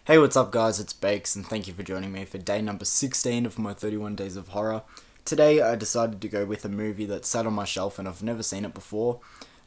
Hey, what's up guys, it's Bakes and thank you for joining me for day number 16 of my 31 Days of Horror. Today I decided to go with a movie that sat on my shelf and I've never seen it before.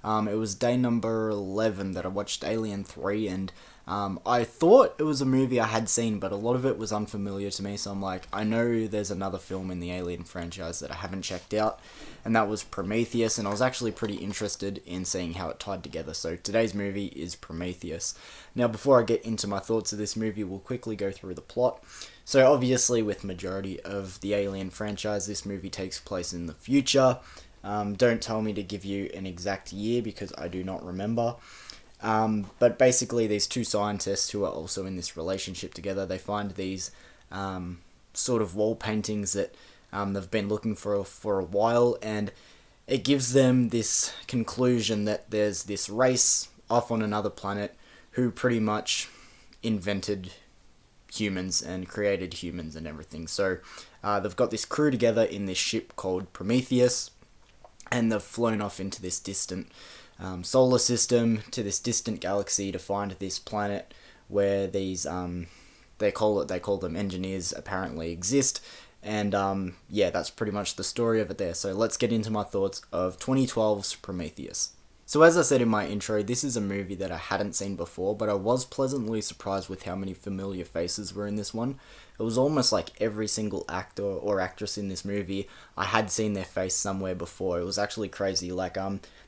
It was day number 11 that I watched Alien 3 and I thought it was a movie I had seen, but a lot of it was unfamiliar to me, so I'm like, I know there's another film in the Alien franchise that I haven't checked out, and that was Prometheus, and I was actually pretty interested in seeing how it tied together, so today's movie is Prometheus. Now, before I get into my thoughts of this movie, we'll quickly go through the plot. So obviously, with majority of the Alien franchise, this movie takes place in the future. Don't tell me to give you an exact year because I do not remember. But basically, these two scientists who are also in this relationship together, they find these sort of wall paintings that they've been looking for a while, and it gives them this conclusion that there's this race off on another planet who pretty much invented humans and created humans and everything. So they've got this crew together in this ship called Prometheus, and they've flown off into this distant solar system, to this distant galaxy, to find this planet where these they call them engineers apparently exist. And yeah, that's pretty much the story of it there. So let's get into my thoughts of 2012's Prometheus. So as I said in my intro, this is a movie that I hadn't seen before, but I was pleasantly surprised with how many familiar faces were in this one. It was almost like every single actor or actress in this movie, I had seen their face somewhere before. It was actually crazy. Like,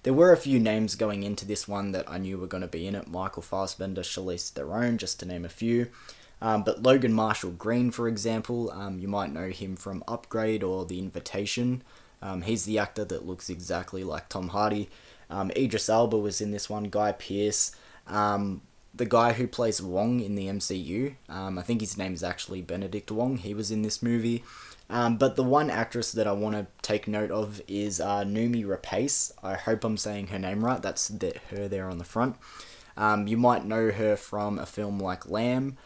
there were a few names going into this one that I knew were going to be in it. Michael Fassbender, Charlize Theron, just to name a few. But Logan Marshall Green, for example, you might know him from Upgrade or The Invitation. He's the actor that looks exactly like Tom Hardy. Idris Elba was in this one, Guy Pearce, the guy who plays Wong in the MCU, I think his name is actually Benedict Wong, he was in this movie, but the one actress that I want to take note of is Noomi Rapace. I hope I'm saying her name right, that's her there on the front. You might know her from a film like Lamb.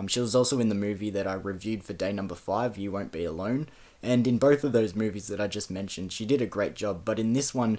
She was also in the movie that I reviewed for day number 5, You Won't Be Alone, and in both of those movies that I just mentioned, she did a great job, but in this one,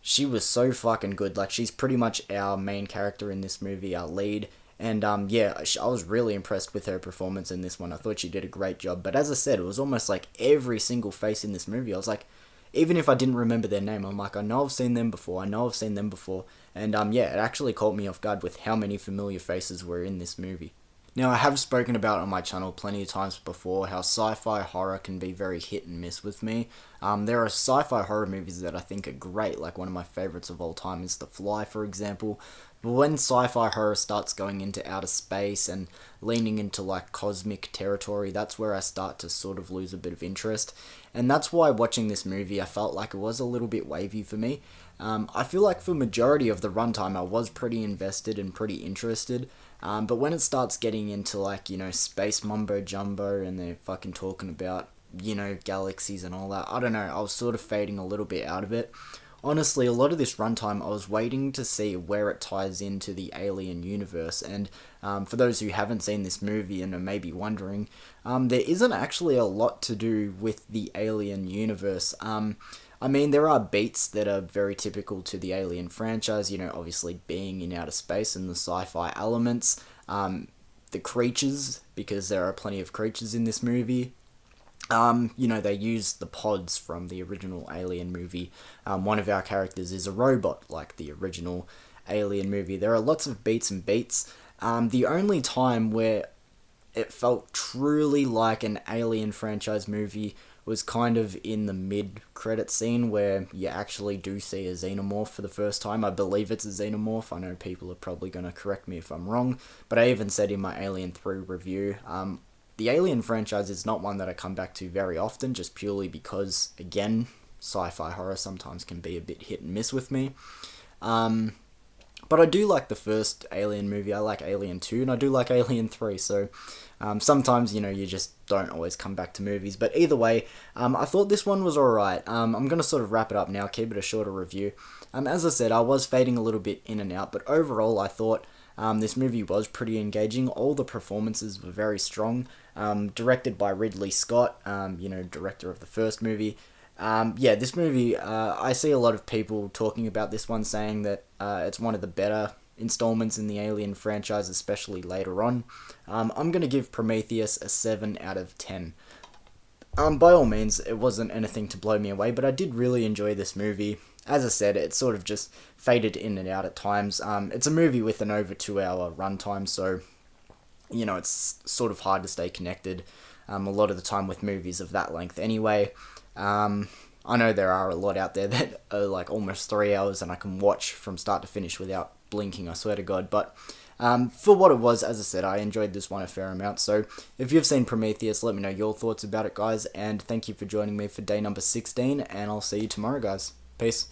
she was so fucking good. Like, she's pretty much our main character in this movie, our lead. And yeah, I was really impressed with her performance in this one. I thought she did a great job. But as I said, it was almost like every single face in this movie. I was like, even if I didn't remember their name, I'm like, I know I've seen them before. And yeah, it actually caught me off guard with how many familiar faces were in this movie. Now, I have spoken about on my channel plenty of times before how sci-fi horror can be very hit and miss with me. There are sci-fi horror movies that I think are great, like one of my favourites of all time is The Fly, for example. But when sci-fi horror starts going into outer space and leaning into like cosmic territory, that's where I start to sort of lose a bit of interest. And that's why watching this movie, I felt like it was a little bit wavy for me. I feel like for majority of the runtime, I was pretty invested and pretty interested. But when it starts getting into like, space mumbo jumbo and they're fucking talking about, galaxies and all that, I don't know, I was sort of fading a little bit out of it. Honestly, a lot of this runtime, I was waiting to see where it ties into the Alien universe, and for those who haven't seen this movie and are maybe wondering, there isn't actually a lot to do with the Alien universe. I mean, there are beats that are very typical to the Alien franchise, obviously being in outer space and the sci-fi elements, the creatures, because there are plenty of creatures in this movie. They use the pods from the original Alien movie. One of our characters is a robot, like the original Alien movie. There are lots of beats and beats. The only time where it felt truly like an Alien franchise movie was kind of in the mid-credit scene where you actually do see a xenomorph for the first time. I believe it's a xenomorph. I know people are probably going to correct me if I'm wrong, but I even said in my Alien 3 review, the Alien franchise is not one that I come back to very often, just purely because, again, sci-fi horror sometimes can be a bit hit and miss with me. But I do like the first Alien movie, I like Alien 2, and I do like Alien 3, so sometimes, you just don't always come back to movies. But either way, I thought this one was alright. I'm going to sort of wrap it up now, keep it a shorter review. As I said, I was fading a little bit in and out, but overall I thought this movie was pretty engaging. All the performances were very strong. Directed by Ridley Scott, director of the first movie. This movie, I see a lot of people talking about this one, saying that it's one of the better installments in the Alien franchise, especially later on. I'm going to give Prometheus a 7 out of 10. By all means, it wasn't anything to blow me away, but I did really enjoy this movie. As I said, it sort of just faded in and out at times. It's a movie with an over 2 hour runtime, so, it's sort of hard to stay connected a lot of the time with movies of that length anyway. I know there are a lot out there that are like almost 3 hours and I can watch from start to finish without blinking, I swear to God, but for what it was, as I said, I enjoyed this one a fair amount. So if you've seen Prometheus, let me know your thoughts about it, guys, and thank you for joining me for day number 16, and I'll see you tomorrow, guys. Peace.